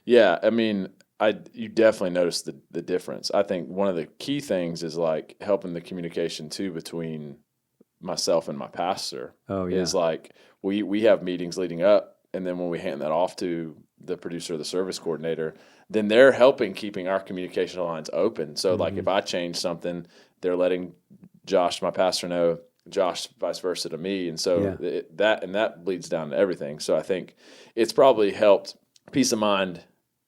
Yeah, I mean, you definitely notice the difference. I think one of the key things is like helping the communication too between myself and my pastor. Oh, yeah. Is like we have meetings leading up, and then when we hand that off to the producer or the service coordinator, then they're helping keeping our communication lines open. So like if I change something, they're letting Josh, my pastor, know, Josh, vice versa to me. And so that bleeds down to everything. So I think it's probably helped peace of mind,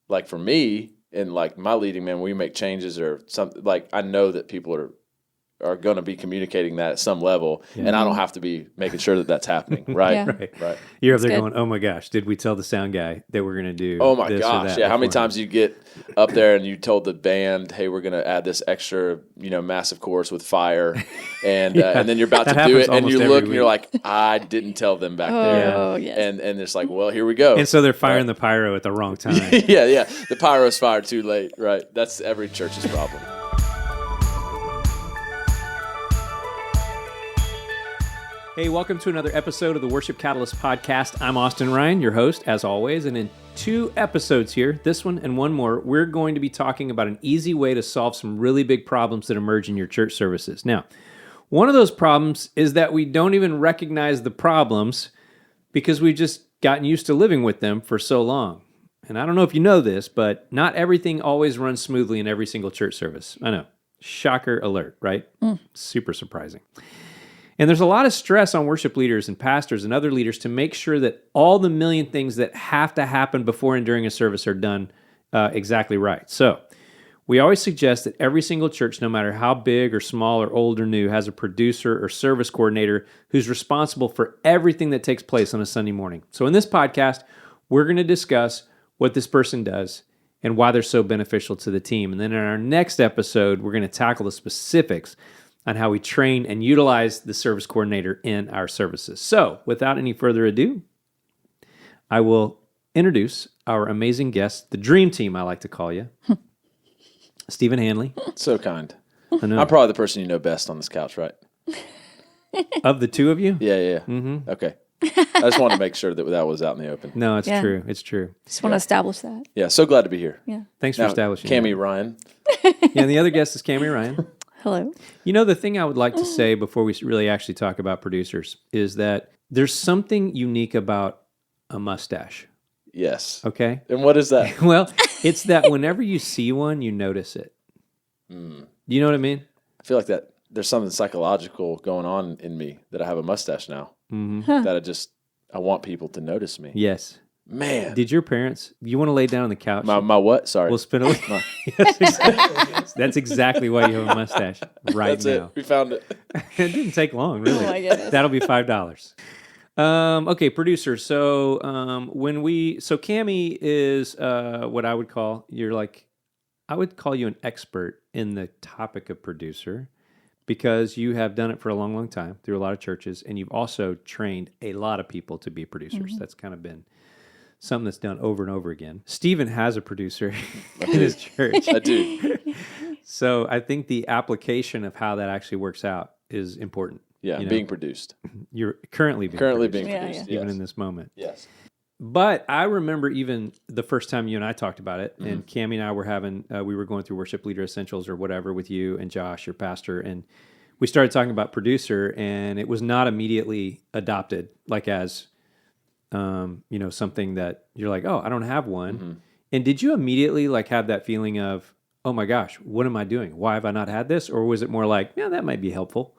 like for me and like my leading man, when we make changes or something, like I know that people are going to be communicating that at some level, and I don't have to be making sure that that's happening, right? Yeah. Right. You're up there going, oh my gosh, did we tell the sound guy that we're going to do Oh my this or gosh, that yeah. How many beforehand? times you get up there and you told the band, hey, we're going to add this extra, massive chorus with fire, and and then you're about to that do happens it, and almost you every look and you're week. like, I didn't tell them back there. Oh, yes. And it's like, well, here we go. And so they're firing the pyro at the wrong time. yeah. The pyro's fired too late, right? That's every church's problem. Hey, welcome to another episode of the Worship Catalyst podcast. I'm Austin Ryan, your host, as always. And in 2 episodes here, this one and one more, we're going to be talking about an easy way to solve some really big problems that emerge in your church services. Now, one of those problems is that we don't even recognize the problems because we've just gotten used to living with them for so long. And I don't know if you know this, but not everything always runs smoothly in every single church service. I know. Shocker alert, right? Super surprising. And there's a lot of stress on worship leaders and pastors and other leaders to make sure that all the million things that have to happen before and during a service are done exactly right. So we always suggest that every single church, no matter how big or small or old or new, has a producer or service coordinator who's responsible for everything that takes place on a Sunday morning. So in this podcast, we're going to discuss what this person does and why they're so beneficial to the team. And then in our next episode, we're going to tackle the specifics on how we train and utilize the service coordinator in our services. So, without any further ado, I will introduce our amazing guest, the dream team, I like to call you, Stephen Handley. So kind. I know. I'm probably the person you know best on this couch, right? Of the two of you? Yeah. Mm-hmm. Okay. I just wanted to make sure that was out in the open. No, it's Yeah. true. It's true. Just want to establish that. Yeah, so glad to be here. Yeah. Thanks for Now, establishing Cami that. Ryan. Yeah, and the other guest is Cami Ryan. Hello. You know, the thing I would like to say before we really actually talk about producers is that there's something unique about a mustache, Yes. okay? And what is that? Well, it's that whenever you see one, you notice it. You know what I mean? I feel like that there's something psychological going on in me that I have a mustache now. Mm-hmm. That I want people to notice me. Yes. Man. Did your parents, you want to lay down on the couch? My what? Sorry. We'll spin a That's exactly why you have a mustache right That's now. it. We found it. It didn't take long, really. Oh my goodness. That'll be $5. Okay, producer. So Cami is what I would call I would call you an expert in the topic of producer because you have done it for a long, long time through a lot of churches, and you've also trained a lot of people to be producers. That's kind of been something that's done over and over again. Stephen has a producer in his church. I do. So I think the application of how that actually works out is important. Yeah, You know? being produced. You're currently being Currently produced, being Yeah, produced. even yes. in this moment. Yes. But I remember even the first time you and I talked about it, and Cami and I were we were going through Worship Leader Essentials or whatever with you and Josh, your pastor, and we started talking about producer, and it was not immediately adopted, like as, something that you're like, oh, I don't have one. And did you immediately have that feeling of, oh my gosh, what am I doing? Why have I not had this? Or was it more like, yeah, that might be helpful?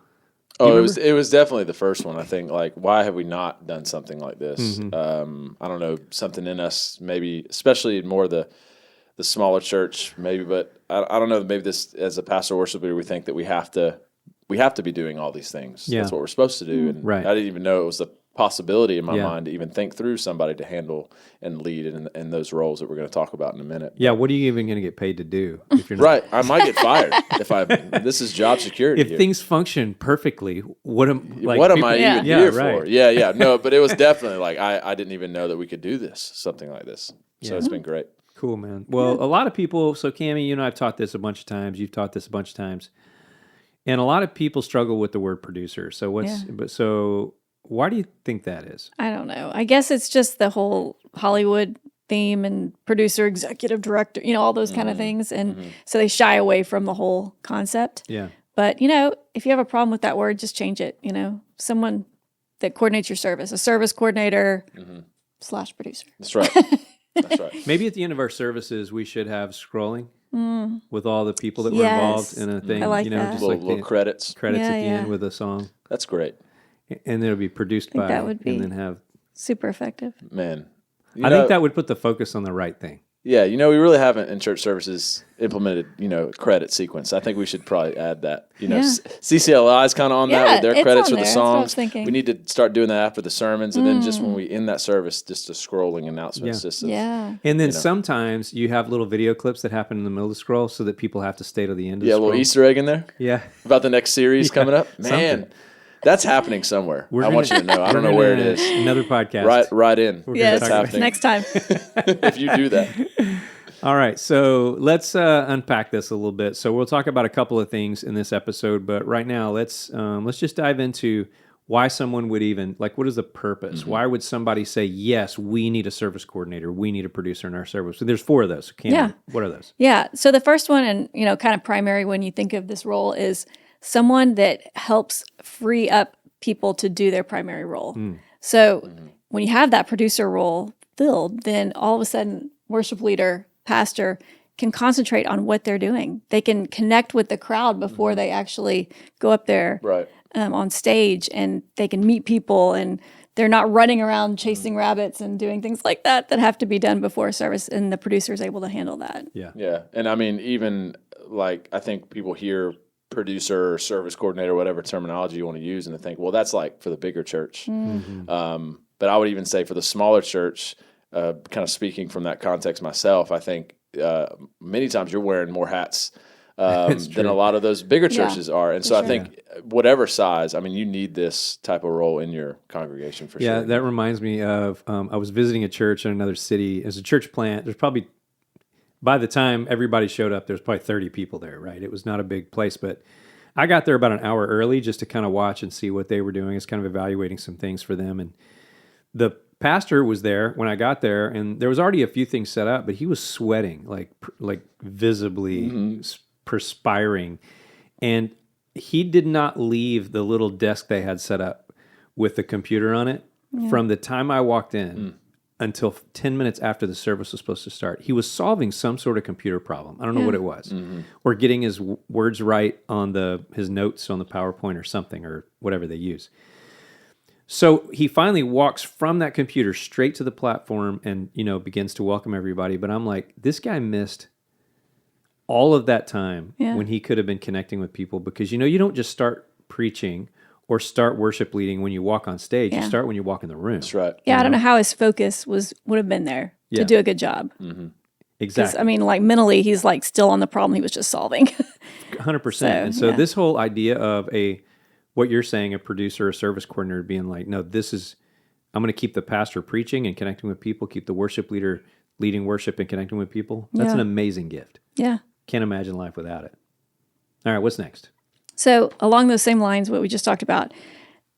Oh, it was definitely the first one. I think why have we not done something like this? I don't know, something in us, maybe, especially more the smaller church, maybe. But I don't know. Maybe this, as a pastor worship leader, we think that we have to be doing all these things. Yeah. That's what we're supposed to do. And Right. I didn't even know it was a possibility in my Yeah. mind to even think through somebody to handle and lead in those roles that we're going to talk about in a minute. Yeah, what are you even going to get paid to do if you're not? Right. I might get fired this is job security. If here. things function perfectly, what am I even Yeah. here right. for? Yeah. No, but it was definitely I didn't even know that we could do something like this. So Yeah. it's been great. Cool, man. Well, a lot of people, so Cami, you know, I've taught this a bunch of times. You've taught this a bunch of times. And a lot of people struggle with the word producer. So so why do you think that is? I don't know. I guess it's just the whole Hollywood theme and producer, executive director, all those kind of things. And so they shy away from the whole concept. Yeah. But, if you have a problem with that word, just change it. Someone that coordinates your service, a service coordinator / producer. That's right. That's right. Maybe at the end of our services, we should have scrolling with all the people that were involved in a thing. I like that. Just Little credits. Credits at the end with a song. That's great. And it'll be produced by, that would be and then have. super effective. Man. I think that would put the focus on the right thing. Yeah, we really haven't in church services implemented, credit sequence. I think we should probably add that. CCLI is kind of on that with their credits for the songs. We need to start doing that after the sermons, and then just when we end that service, just a scrolling announcements. And then sometimes you have little video clips that happen in the middle of the scroll, so that people have to stay to the end of the scroll. Yeah, a little Easter egg in there. Yeah, about the next series coming up. Man. Something. That's happening somewhere. I want you to know. I don't know where it is. Another podcast. Right in. Yes, happening next time. If you do that. All right, so let's unpack this a little bit. So we'll talk about a couple of things in this episode, but right now let's just dive into why someone would even, what is the purpose? Why would somebody say, yes, we need a service coordinator, we need a producer in our service? So there's 4 of those. What are those? Yeah, so the first one, and kind of primary when you think of this role, is someone that helps free up people to do their primary role. So when you have that producer role filled, then all of a sudden worship leader, pastor can concentrate on what they're doing. They can connect with the crowd before they actually go up there on stage, and they can meet people, and they're not running around chasing rabbits and doing things like that have to be done before a service, and the producer is able to handle that. Yeah. And I mean, even I think people hear producer or service coordinator, whatever terminology you want to use, and they think, well, that's for the bigger church. But I would even say for the smaller church, kind of speaking from that context myself, I think many times you're wearing more hats than a lot of those bigger churches are. And so I think whatever size, I mean, you need this type of role in your congregation for sure. Yeah, that reminds me of, I was visiting a church in another city. As a church plant, there's probably, by the time everybody showed up, there's probably 30 people there, right? It was not a big place, but I got there about an hour early just to kind of watch and see what they were doing. It's kind of evaluating some things for them. And the pastor was there when I got there, and there was already a few things set up, but he was sweating, like visibly perspiring. And he did not leave the little desk they had set up with the computer on it from the time I walked in until 10 minutes after the service was supposed to start. He was solving some sort of computer problem. I don't know what it was. Or getting his words right on his notes on the PowerPoint or something, or whatever they use. So he finally walks from that computer straight to the platform and, begins to welcome everybody. But I'm like, this guy missed all of that time when he could have been connecting with people, because, you don't just start preaching or start worship leading when you walk on stage. You start when you walk in the room. That's right. Yeah, I don't know how his focus would have been there to do a good job. Exactly. I mean, mentally, he's still on the problem he was just solving. 100%. So this whole idea of what you're saying, a producer or service coordinator being like, no, I'm going to keep the pastor preaching and connecting with people, keep the worship leader leading worship and connecting with people. That's an amazing gift. Yeah. Can't imagine life without it. All right, what's next? So along those same lines, what we just talked about,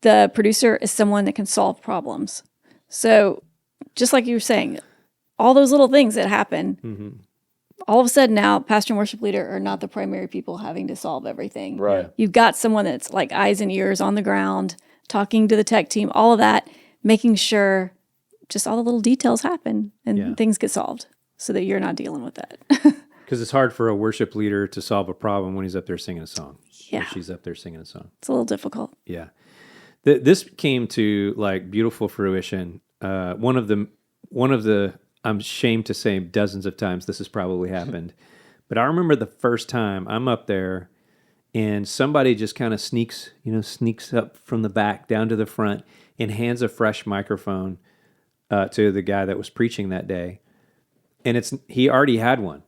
the producer is someone that can solve problems. So just like you were saying, all those little things that happen, all of a sudden now, pastor and worship leader are not the primary people having to solve everything. Right. You've got someone that's eyes and ears on the ground, talking to the tech team, all of that, making sure just all the little details happen and things get solved so that you're not dealing with that. Because it's hard for a worship leader to solve a problem when he's up there singing a song. Yeah. Or she's up there singing a song. It's a little difficult. Yeah. This came to beautiful fruition. One of the, I'm ashamed to say dozens of times this has probably happened, but I remember the first time I'm up there and somebody just kind of sneaks up from the back down to the front and hands a fresh microphone to the guy that was preaching that day. And he already had one.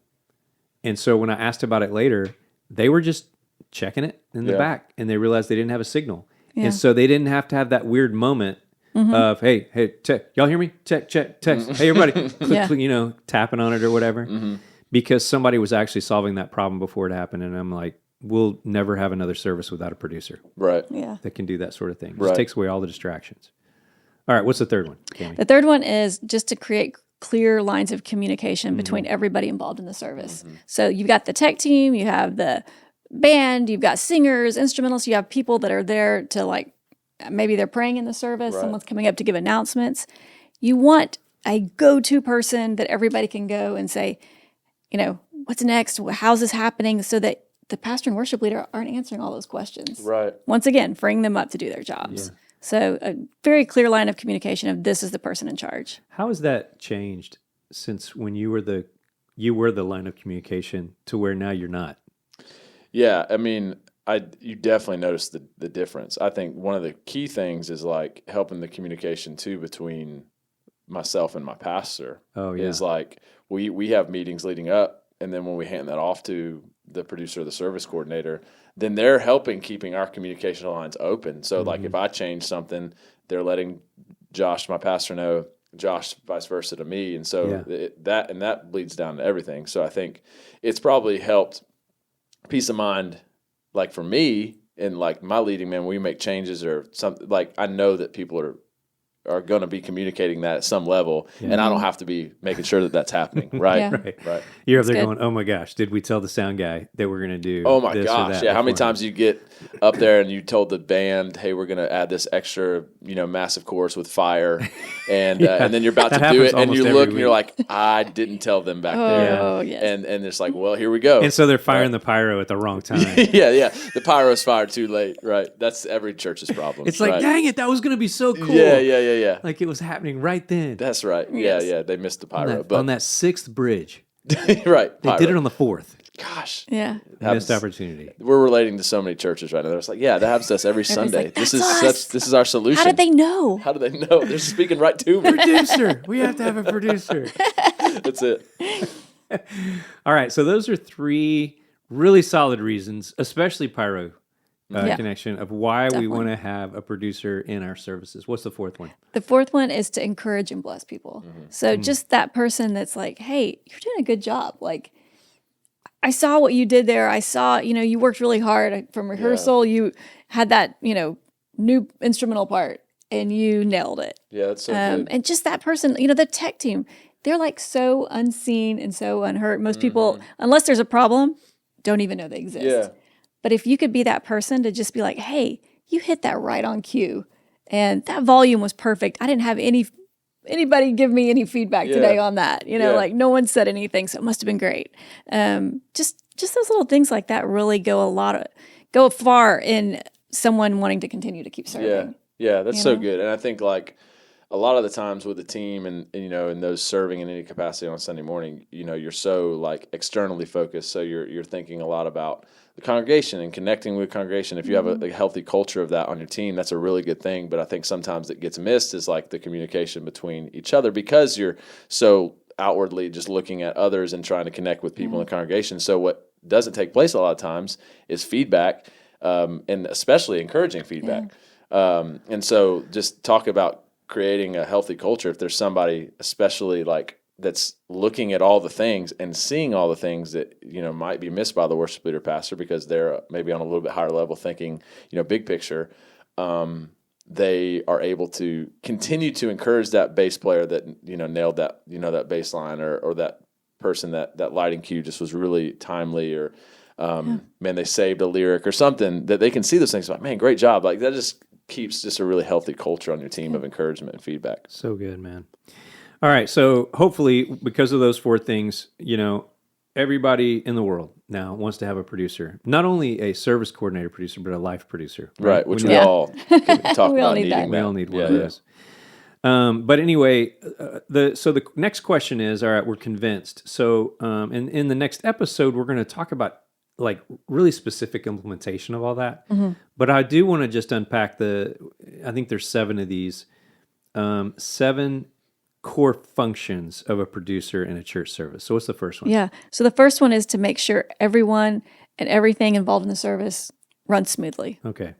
And so when I asked about it later, they were just checking it in the back, and they realized they didn't have a signal. Yeah. And so they didn't have to have that weird moment of, hey, tech, y'all hear me? Check, text. Hey, everybody, click, tapping on it or whatever. Because somebody was actually solving that problem before it happened. And I'm like, we'll never have another service without a producer. Right. Yeah. That can do that sort of thing. Just takes away all the distractions. All right, what's the third one, Cami? The third one is just to create clear lines of communication between everybody involved in the service. So you've got the tech team, you have the band, you've got singers, instrumentalists, you have people that are there to like, maybe they're praying in the service, someone's coming up to give announcements. You want a go-to person that everybody can go and say, you know, what's next? How's this happening? So that the pastor and worship leader aren't answering all those questions. Right. Once again, freeing them up to do their jobs. Yeah. So a very clear line of communication of this is the person in charge. How has that changed since when you were the line of communication to where now you're not? Yeah, I mean, you definitely notice the difference. I think one of the key things is like helping the communication too between myself and my pastor. Oh, yeah. Is like we have meetings leading up, and then when we hand that off to the producer or the service coordinator, then they're helping keeping our communication lines open. So like if I change something, they're letting Josh, my pastor, know, Josh vice versa to me. And so that bleeds down to everything. So I think it's probably helped peace of mind, like for me and like my leading man, when we make changes or something, like I know that people are going to be communicating that at some level, and I don't have to be making sure that that's happening. Right. Yeah. Right. You're up That's there good. going, oh my gosh, did we tell the sound guy that we're going to do Oh my this or gosh. that Yeah. How many beforehand? times you get up there and you told the band, hey, we're going to add this extra, massive chorus with fire. And, and then you're about that to do happens it and you almost look every and you're week. like, I didn't tell them back there. Oh, yes. And it's like, well, here we go. And so they're firing the pyro at the wrong time. yeah. The pyro's fired too late. Right. That's every church's problem. It's like, right. dang it, that was going to be so cool. Yeah. Like it was happening right then. That's right. Yes. Yeah. They missed the on pyro. that, But on that 6th bridge. right. They Pyro. did it on the 4th. Gosh. Yeah. Missed opportunity. We're relating to so many churches right now. It's like, yeah, that happens to us every Sunday. like, This "That's us." this is our solution. How did they know? How do they know? They're speaking right to me. Producer. We have to have a producer. That's it. All right. So those are 3 really solid reasons, especially pyro Yeah. connection, of why we Definitely. want to have a producer in our services. What's the 4th one? The 4th one is to encourage and bless people. So just that person that's like, hey, you're doing a good job. Like, I saw what you did there. I saw, you worked really hard from rehearsal. You had that, new instrumental part and you nailed it. Yeah, that's so good. And just that person, the tech team, they're like so unseen and so unhurt. Most people, unless there's a problem, don't even know they exist. Yeah. But if you could be that person to just be like, hey, you hit that right on cue and that volume was perfect. I didn't have anybody give me any feedback today on that. Like no one said anything, so it must have been great. Just those little things like that really go far in someone wanting to continue to keep serving. Yeah, that's so good. And I think like a lot of the times with the team and and those serving in any capacity on Sunday morning, you're so like externally focused. So you're thinking a lot about the congregation and connecting with congregation. If you have a healthy culture of that on your team, that's a really good thing. But I think sometimes it gets missed is like the communication between each other because you're so outwardly just looking at others and trying to connect with people in the congregation. So what doesn't take place a lot of times is feedback, and especially encouraging feedback. And so just talk about creating a healthy culture. If there's somebody especially like that's looking at all the things and seeing all the things that might be missed by the worship leader pastor because they're maybe on a little bit higher level thinking big picture, they are able to continue to encourage that bass player that nailed that that bass line or that person that lighting cue just was really timely or man, they saved a lyric or something, that they can see those things like, man, great job. Like that just keeps just a really healthy culture on your team of encouragement and feedback. So good, man. All right. So hopefully because of those 4 things, everybody in the world now wants to have a producer, not only a service coordinator producer, but a life producer. Right. Which When we you- all can talk We all about need needing that. that. We all need one Yeah, of yeah. those. But anyway, the next question is, all right, we're convinced. So in the next episode, we're going to talk about like really specific implementation of all that. But I do want to just unpack I think there's 7 of these, 7 core functions of a producer in a church service. So what's the first one? Yeah. So the first one is to make sure everyone and everything involved in the service runs smoothly. Okay.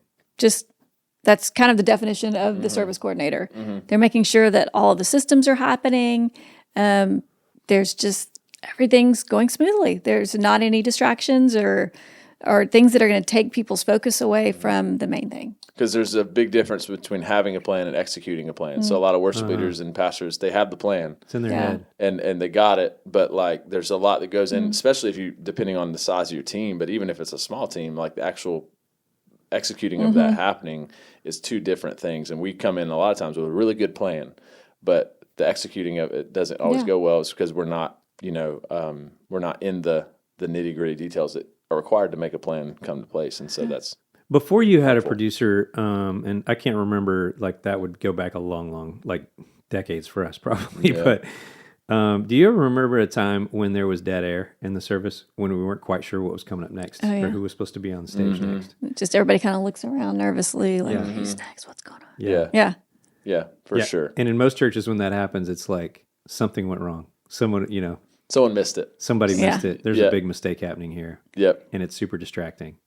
That's kind of the definition of the service coordinator. They're making sure that all of the systems are happening. There's just everything's going smoothly. There's not any distractions or or things that are going to take people's focus away from the main thing. Because there's a big difference between having a plan and executing a plan. So a lot of worship leaders and pastors, they have the plan. It's in their head. And they got it, but like there's a lot that goes in, especially if you, depending on the size of your team, but even if it's a small team, like the actual executing of that happening is two different things. And we come in a lot of times with a really good plan, but the executing of it doesn't always go well. It's because we're not, we're not in the nitty gritty details that are required to make a plan come to place. And so that's Before you had a producer, and I can't remember, like that would go back a long, like decades for us probably, but do you ever remember a time when there was dead air in the service when we weren't quite sure what was coming up next or who was supposed to be on stage next? Just everybody kind of looks around nervously, like, who's next? What's going on? Yeah, for sure. And in most churches, when that happens, it's like something went wrong. Someone missed it. Somebody missed it. There's a big mistake happening here. Yep. And it's super distracting.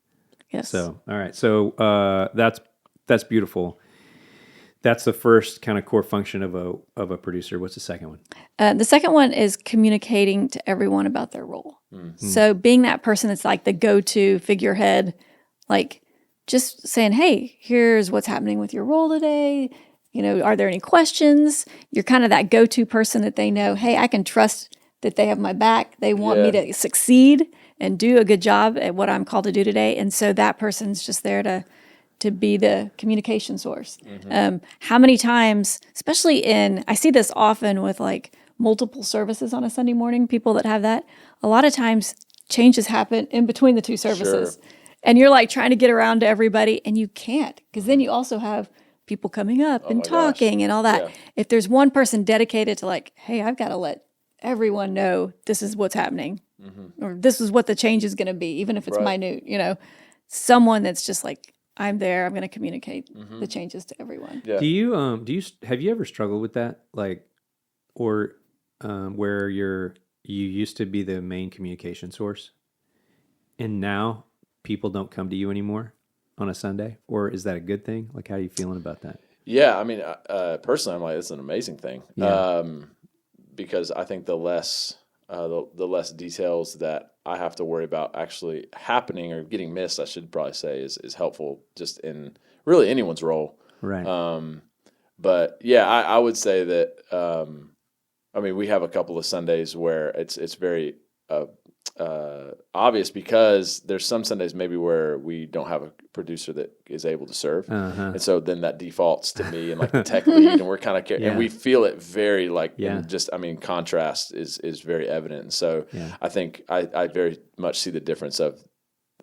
Yes. So, all right. So that's beautiful. That's the first kind of core function of a producer. What's the second one? The second one is communicating to everyone about their role. So being that person that's like the go-to figurehead, like just saying, hey, here's what's happening with your role today. Are there any questions? You're kind of that go-to person that they know, hey, I can trust that they have my back. They want me to succeed and do a good job at what I'm called to do today. And so that person's just there to be the communication source. How many times, especially I see this often with like multiple services on a Sunday morning, people that have that, a lot of times changes happen in between the two services. Sure. And you're like trying to get around to everybody and you can't, because then you also have people coming up and talking and all that. Yeah. If there's one person dedicated to like, hey, I've got to let everyone know this is what's happening, or this is what the change is going to be, even if it's minute, someone that's just like, I'm there, I'm going to communicate the changes to everyone. Yeah. Have you ever struggled with that? Like, or where you used to be the main communication source and now people don't come to you anymore on a Sunday? Or is that a good thing? Like, how are you feeling about that? Yeah. I mean, personally, I'm like, it's an amazing thing. Yeah. Because I think the less details that I have to worry about actually happening or getting missed, I should probably say, is helpful just in really anyone's role. Right. But yeah, I would say that, we have a couple of Sundays where it's very obvious, because there's some Sundays maybe where we don't have a producer that is able to serve. And so then that defaults to me and like the tech lead, and we're kind of, and we feel it very like, contrast is very evident. And so I think I very much see the difference of,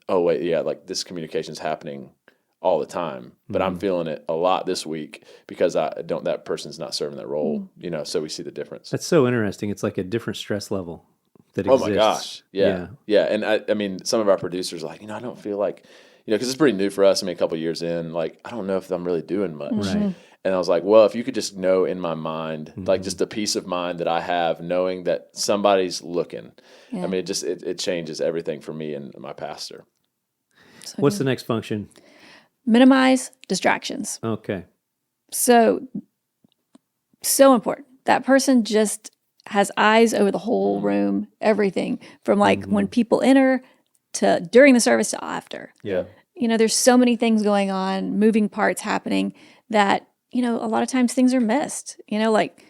like this communication is happening all the time, but I'm feeling it a lot this week because that person's not serving that role, so we see the difference. That's so interesting. It's like a different stress level that exists. Oh my gosh. Yeah. And I mean, some of our producers are like, I don't feel like, because it's pretty new for us. I mean, a couple of years in, like, I don't know if I'm really doing much. Right. And I was like, well, if you could just know in my mind, like just the peace of mind that I have knowing that somebody's looking. Yeah. I mean, it changes everything for me and my pastor. What's the next function? Minimize distractions. Okay. So important. That person just has eyes over the whole room, everything from like when people enter to during the service to after. Yeah. There's so many things going on, moving parts happening that, a lot of times things are missed, like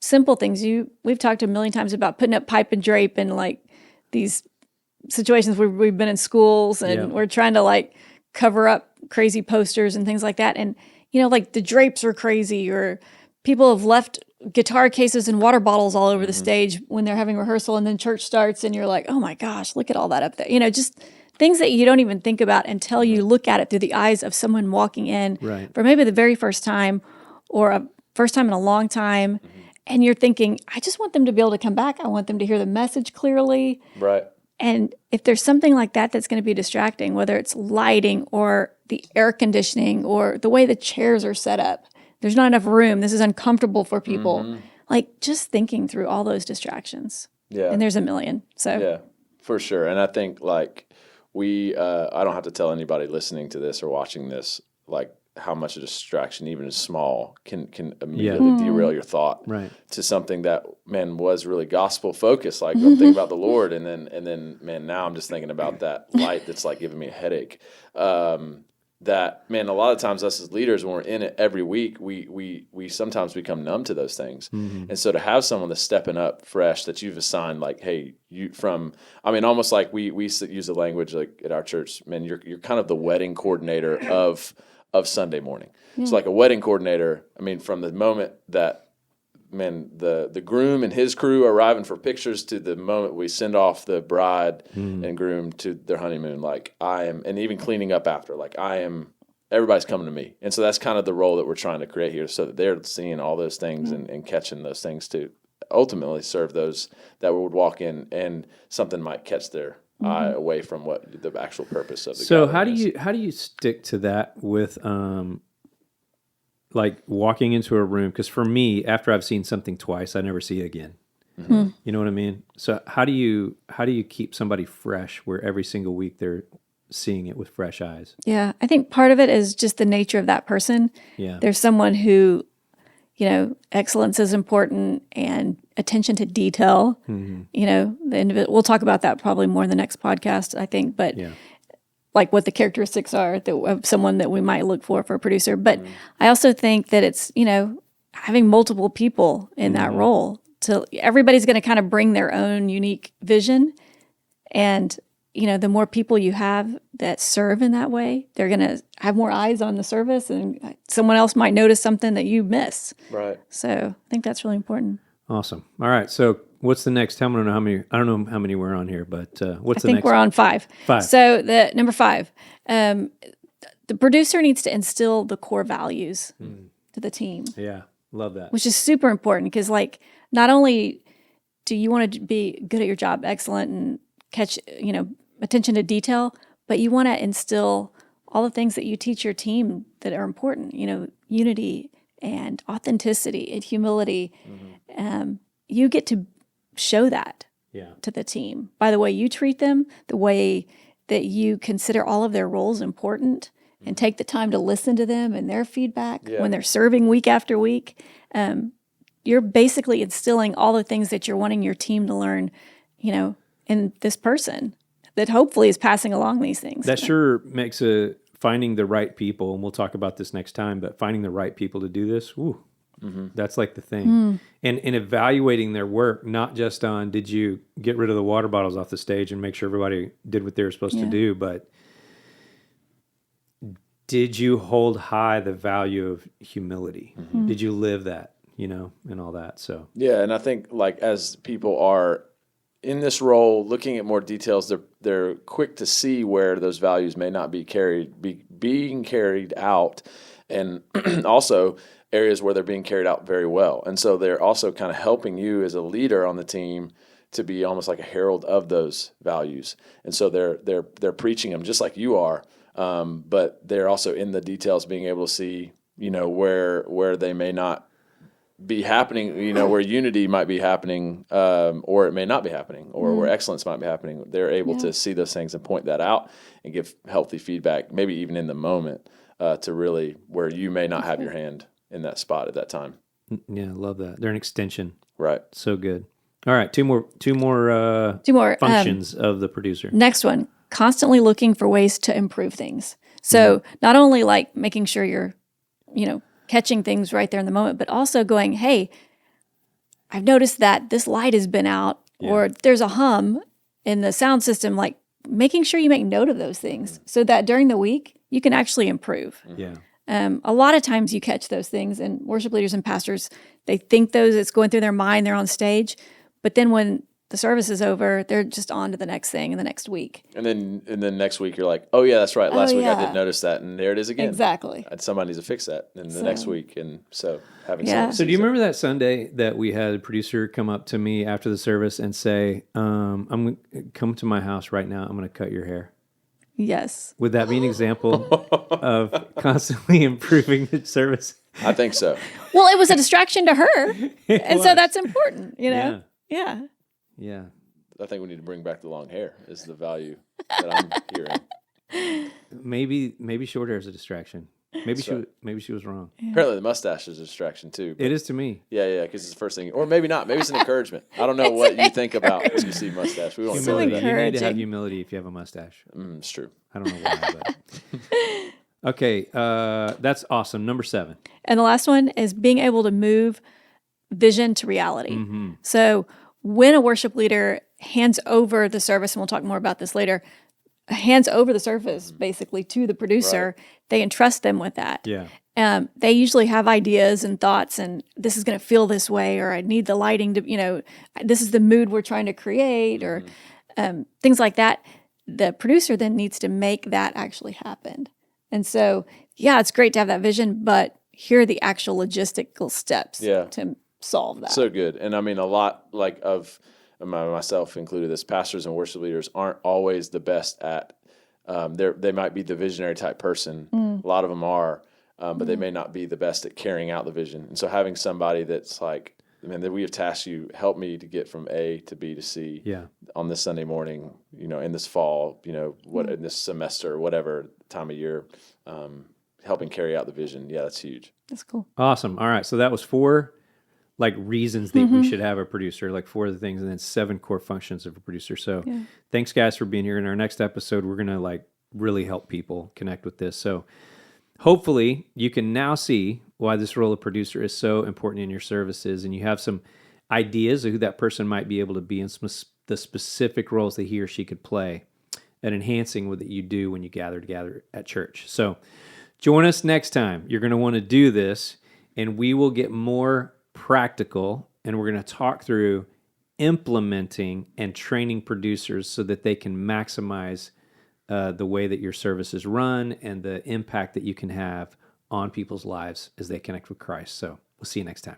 simple things. We've talked a million times about putting up pipe and drape and like these situations where we've been in schools and we're trying to like cover up crazy posters and things like that. And, like the drapes are crazy, or people have left guitar cases and water bottles all over the stage when they're having rehearsal, and then church starts and you're like, oh my gosh, look at all that up there. Just things that you don't even think about until you look at it through the eyes of someone walking in for maybe the very first time or a first time in a long time. And you're thinking, I just want them to be able to come back. I want them to hear the message clearly. Right. And if there's something like that that's going to be distracting, whether it's lighting or the air conditioning or the way the chairs are set up, there's not enough room, this is uncomfortable for people. Like just thinking through all those distractions. Yeah. And there's a million. So yeah, for sure. And I think like I don't have to tell anybody listening to this or watching this, like how much a distraction, even as small, can immediately derail your thought to something that, man, was really gospel focused. Like, I'm thinking about the Lord, and then, man, now I'm just thinking about that light that's like giving me a headache. That, man, a lot of times us as leaders, when we're in it every week, we sometimes become numb to those things. And so to have someone that's stepping up fresh, that you've assigned, like, hey, almost like we use the language like at our church, man, you're kind of the wedding coordinator of Sunday morning. So like a wedding coordinator, I mean, from the moment that, man, the groom and his crew are arriving for pictures to the moment we send off the bride and groom to their honeymoon, like and even cleaning up after, like everybody's coming to me. And so that's kind of the role that we're trying to create here, so that they're seeing all those things and catching those things to ultimately serve those that would walk in, and something might catch their eye away from what the actual purpose of the gathering is. How do you stick to that with like walking into a room? Because for me, after I've seen something twice, I never see it again. You know what I mean? So how do you keep somebody fresh where every single week they're seeing it with fresh eyes? Yeah, I think part of it is just the nature of that person. Yeah. There's someone who, excellence is important and attention to detail. We'll talk about that probably more in the next podcast, I think. But like what the characteristics are of someone that we might look for a producer. But I also think that it's, having multiple people in that role. So everybody's going to kind of bring their own unique vision. And, the more people you have that serve in that way, they're going to have more eyes on the service, and someone else might notice something that you miss. Right. So I think that's really important. Awesome. All right. So what's the next? I don't know how many we're on here, but what's the next? I think we're on 5. 5. So the number 5, the producer needs to instill the core values to the team. Yeah. Love that. Which is super important, because like, not only do you want to be good at your job, excellent, and catch, attention to detail, but you want to instill all the things that you teach your team that are important, unity and authenticity and humility. You get to show that to the team by the way you treat them, the way that you consider all of their roles important and take the time to listen to them and their feedback when they're serving week after week. You're basically instilling all the things that you're wanting your team to learn, in this person that hopefully is passing along these things. That sure makes finding the right people, and we'll talk about this next time, but finding the right people to do this, that's like the thing. And evaluating their work, not just on, did you get rid of the water bottles off the stage and make sure everybody did what they were supposed to do, but did you hold high the value of humility? Did you live that, and all that? So yeah, and I think like as people are in this role, looking at more details, they're quick to see where those values may not be being carried out, and also areas where they're being carried out very well. And so they're also kind of helping you as a leader on the team to be almost like a herald of those values. And so they're preaching them just like you are, but they're also in the details, being able to see, where they may not be happening, where unity might be happening, or it may not be happening, or where excellence might be happening. They're able to see those things and point that out and give healthy feedback, maybe even in the moment, to really where you may not have your hand in that spot at that time. Yeah, I love that. They're an extension. Right. So good. All right, two more functions of the producer. Next one, constantly looking for ways to improve things. So not only like making sure you're, catching things right there in the moment, but also going, hey, I've noticed that this light has been out, or there's a hum in the sound system, like making sure you make note of those things so that during the week you can actually improve. Yeah. A lot of times you catch those things, and worship leaders and pastors, they think it's going through their mind, they're on stage, but then when the service is over, they're just on to the next thing in the next week. And then next week you're like, oh yeah, that's right. Last week I didn't notice that, and there it is again. Exactly. Somebody needs to fix that in the next week. And so having So do you remember that Sunday that we had a producer come up to me after the service and say, I'm going to come to my house right now, I'm going to cut your hair? Yes. Would that be an example of constantly improving the service? I think so. Well, it was a distraction to her. And so that's important, Yeah. Yeah. I think we need to bring back the long hair is the value that I'm hearing. Maybe short hair is a distraction. Maybe So- maybe she was wrong. Apparently, the mustache is a distraction too. It is to me. Yeah, because it's the first thing, or maybe not. Maybe it's an encouragement. I don't know what you think about when you see mustache. We won't go Humility. into that. You need to have encouraging. humility if you have a mustache. It's true. I don't know why, but okay, that's awesome. Number 7. And the last one is being able to move vision to reality. Mm-hmm. So when a worship leader hands over the service, and we'll talk more about this later, hands over the service basically to the producer, they entrust them with that. Yeah. They usually have ideas and thoughts, and this is going to feel this way, or I need the lighting to, this is the mood we're trying to create, or things like that. The producer then needs to make that actually happen. And so, yeah, it's great to have that vision, but here are the actual logistical steps to solve that. So good. And I mean, a lot of myself included, this pastors and worship leaders aren't always the best at. They might be the visionary type person. A lot of them are, but they may not be the best at carrying out the vision. And so having somebody that's like, man, that we have tasked you, help me to get from A to B to C on this Sunday morning, in this fall, in this semester, or whatever time of year, helping carry out the vision. Yeah, that's huge. That's cool. Awesome. All right. So that was 4 reasons that we should have a producer, 4 of the things, and then 7 core functions of a producer. So thanks guys for being here. In our next episode, we're going to really help people connect with this. So hopefully you can now see why this role of producer is so important in your services, and you have some ideas of who that person might be able to be and the specific roles that he or she could play at enhancing what you do when you gather together at church. So join us next time. You're going to want to do this, and we will get more practical, and we're going to talk through implementing and training producers so that they can maximize the way that your service is run and the impact that you can have on people's lives as they connect with Christ. So we'll see you next time.